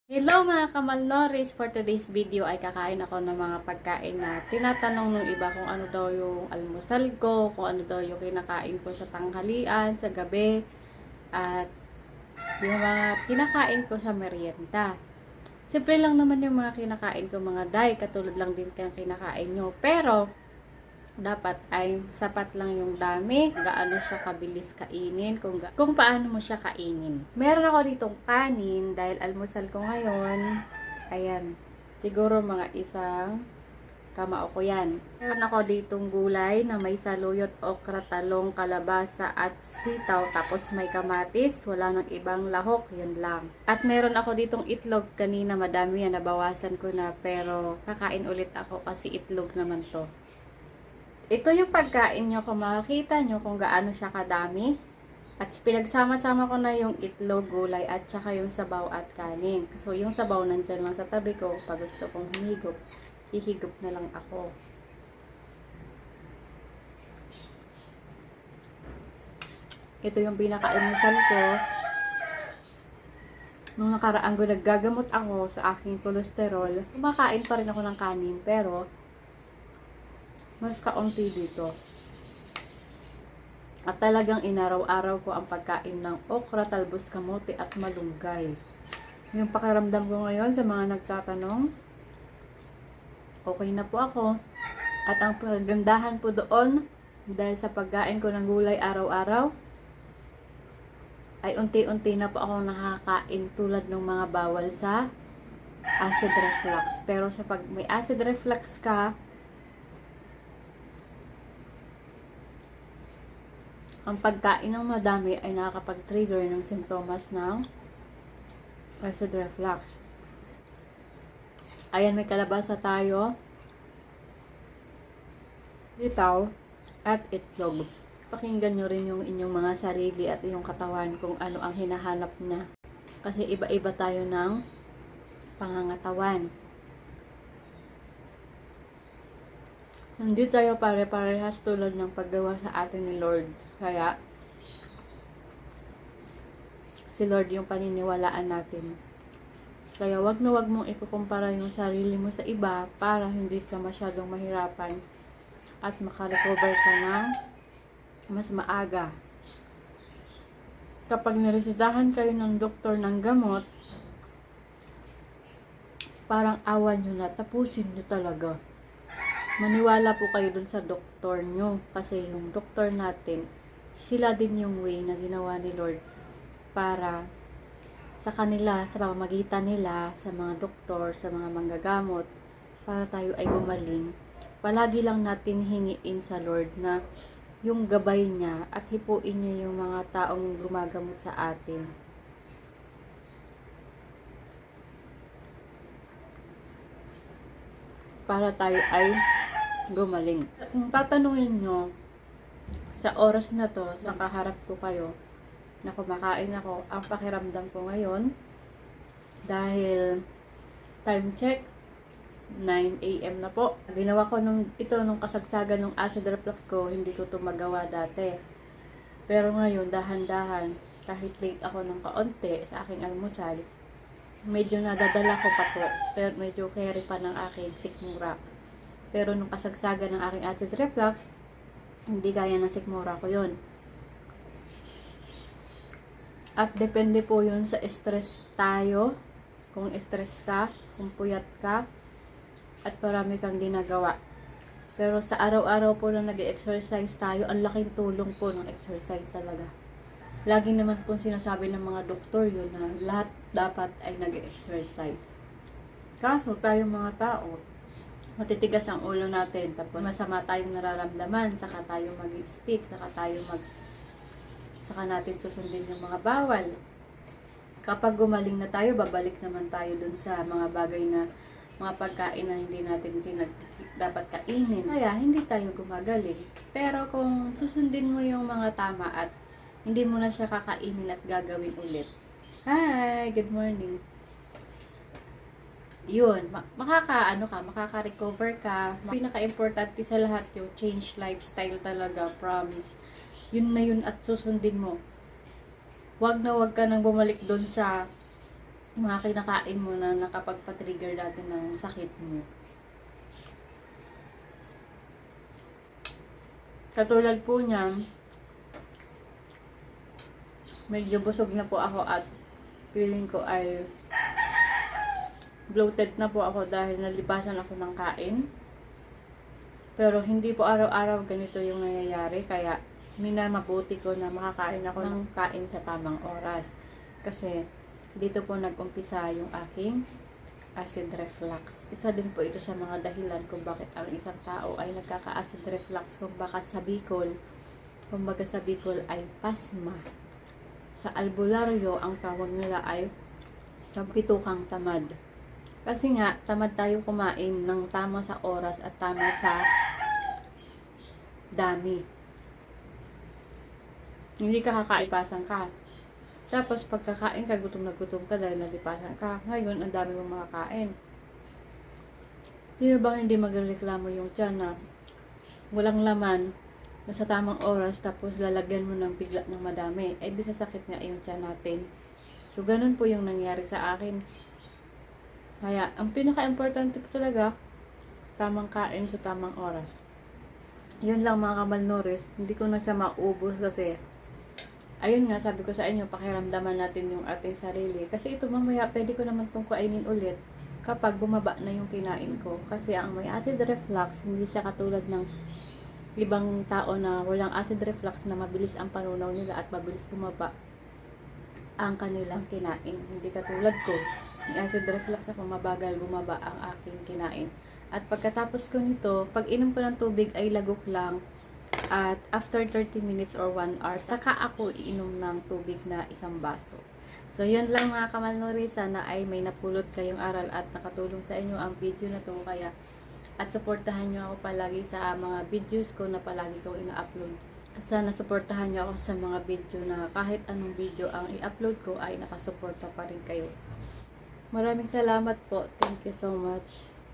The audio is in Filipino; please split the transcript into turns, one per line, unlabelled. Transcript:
Hello mga Kamalnourished! For today's video ay kakain ako ng mga pagkain na tinatanong ng iba kung ano daw yung almusal ko, kung ano daw yung kinakain ko sa tanghalian, sa gabi, at yung mga kinakain ko sa merienda. Simple lang naman yung mga kinakain ko mga day, katulad lang din kang kinakain nyo. Pero, dapat ay sapat lang yung dami, gaano siya kabilis kainin, kung paano mo siya kainin. Meron ako ditong kanin dahil almusal ko ngayon. Ayan, siguro mga isang kamao ko yan. Meron ako ditong gulay na may saluyot, okra, talong, kalabasa at sitaw. Tapos may kamatis, wala nang ibang lahok, yun lang. At meron ako ditong itlog kanina, madami yan, nabawasan ko na. Pero kakain ulit ako kasi itlog naman to. Ito yung pagkain nyo, kung makikita nyo kung gaano siya kadami. At pinagsama-sama ko na yung itlog, gulay, at saka yung sabaw at kanin. So, yung sabaw nandyan lang sa tabi ko. Pag gusto kong humigop, hihigop na lang ako. Ito yung pinaka-almusal ko. Nung nakaraan ko, naggagamot ako sa aking cholesterol. Kumakain pa rin ako ng kanin, pero mas kaunti dito. At talagang inaraw-araw ko ang pagkain ng okra, talbos, kamote at malunggay. Yung pakiramdam ko ngayon sa mga nagtatanong, okay na po ako. At ang pagandahan po doon, dahil sa pagkain ko ng gulay araw-araw, ay unti-unti na po ako nakakain tulad ng mga bawal sa acid reflux. Pero sa pag may acid reflux ka, ang pagkain ng madami ay nakakapag-trigger ng simptomas ng acid reflux. Ayan, may kalabasa tayo, sitaw, at itlog. Pakinggan nyo rin yung inyong mga sarili at yung katawan kung ano ang hinahanap niya. Kasi iba-iba tayo ng pangangatawan. Hindi tayo pare-parehas tulad ng paggawa sa atin ni Lord. Kaya, si Lord yung paniniwalaan natin. Kaya wag na wag mong ikukumpara yung sarili mo sa iba para hindi ka masyadong mahirapan at makarecover ka ng mas maaga. Kapag niresetahan kayo ng doktor ng gamot, parang awan nyo na, tapusin nyo talaga. Maniwala po kayo dun sa doktor nyo. Kasi yung doktor natin, sila din yung way na ginawa ni Lord para sa kanila, sa pamamagitan nila, sa mga doktor, sa mga manggagamot, para tayo ay gumaling. Palagi lang natin hingiin sa Lord na yung gabay niya at hipuin niya yung mga taong gumagamot sa atin. Para tayo ay gumaling. Kung tatanungin nyo, sa oras na to, sa kaharap ko kayo, na kumakain ako, ang pakiramdam ko ngayon, dahil time check, 9 AM na po. Ginawa ko nung kasagsagan ng acid reflux ko, hindi ko ito magawa dati. Pero ngayon, dahan-dahan, kahit late ako ng kaunti sa aking almusal, medyo nadadala ko pa po, pero medyo carry pa ng aking sikmura. Pero nung kasagsagan ng aking acid reflux, hindi gaya ng sikmura ko yun. At depende po yun sa stress tayo, kung stress ka, kung puyat ka, at marami kang ginagawa. Pero sa araw-araw po na nag-exercise tayo, ang laking tulong po ng exercise talaga. Lagi naman po sinasabi ng mga doktor yun na lahat dapat ay nag-exercise. Kaso tayong mga tao, matitigas ang ulo natin, tapos masama tayong nararamdaman, saka tayo mag-stick, saka natin susundin yung mga bawal. Kapag gumaling na tayo, babalik naman tayo dun sa mga bagay na, mga pagkain na hindi natin dapat kainin. Kaya hindi tayo gumagaling. Pero kung susundin mo yung mga tama at hindi mo na siya kakainin at gagawin ulit. Hi! Good morning! Yun, makaka-recover ka. Pinaka-importante sa lahat yung change lifestyle talaga, promise. Yun na yun at susundin mo. Wag na wag ka nang bumalik doon sa mga kinakain mo na nakapagpa-trigger dati ng sakit mo. Katulad po niyan, medyo busog na po ako at feeling ko ay bloated na po ako dahil nalibasan ako ng kain. Pero hindi po araw-araw ganito yung nangyayari, kaya minamabuti ko na makakain ako ng kain sa tamang oras. Kasi dito po nag-umpisa yung aking acid reflux. Isa din po ito sa mga dahilan kung bakit ang isang tao ay nagkaka-acid reflux. Kumbaga sa Bicol ay pasma. Sa albularyo, ang tawag nila ay pitukang tamad. Kasi nga, tamad tayo kumain ng tama sa oras at tama sa dami. Hindi ka kakaipasan ka. Tapos pagkakain ka, gutom na gutom ka dahil nalipasan ka. Ngayon, ang dami mong makakain. Sino bang hindi magreklamo yung tiyan na walang laman, na sa tamang oras, tapos lalagyan mo ng bigla ng madami? Eh, di sasakit nga yung tiyan natin. So, ganun po yung nangyari sa akin. Kaya, ang pinaka-importante po talaga, tamang kain sa tamang oras. Yun lang mga kamalnourished. Hindi ko na siya maubos kasi ayun nga, sabi ko sa inyo, pakiramdaman natin yung ating sarili. Kasi ito mamaya, pwede ko naman itong kainin ulit kapag bumaba na yung kinain ko. Kasi ang may acid reflux, hindi siya katulad ng ibang tao na walang acid reflux na mabilis ang panunaw nila at mabilis bumaba ang kanilang kinain. Hindi katulad ko. May acid reflux ako, mabagal bumaba ang aking kinain. At pagkatapos ko nito, pag inom ko ng tubig ay lagok lang. At after 30 minutes or 1 hour, saka ako iinom ng tubig na isang baso. So, yun lang mga kamalnourished. Sana ay may napulot kayong aral at nakatulong sa inyo ang video na to. Kaya, at supportahan nyo ako palagi sa mga videos ko na palagi ko ina-upload. At sana supportahan nyo ako sa mga video na kahit anong video ang i-upload ko ay nakasuporta pa rin kayo. Maraming salamat po. Thank you so much.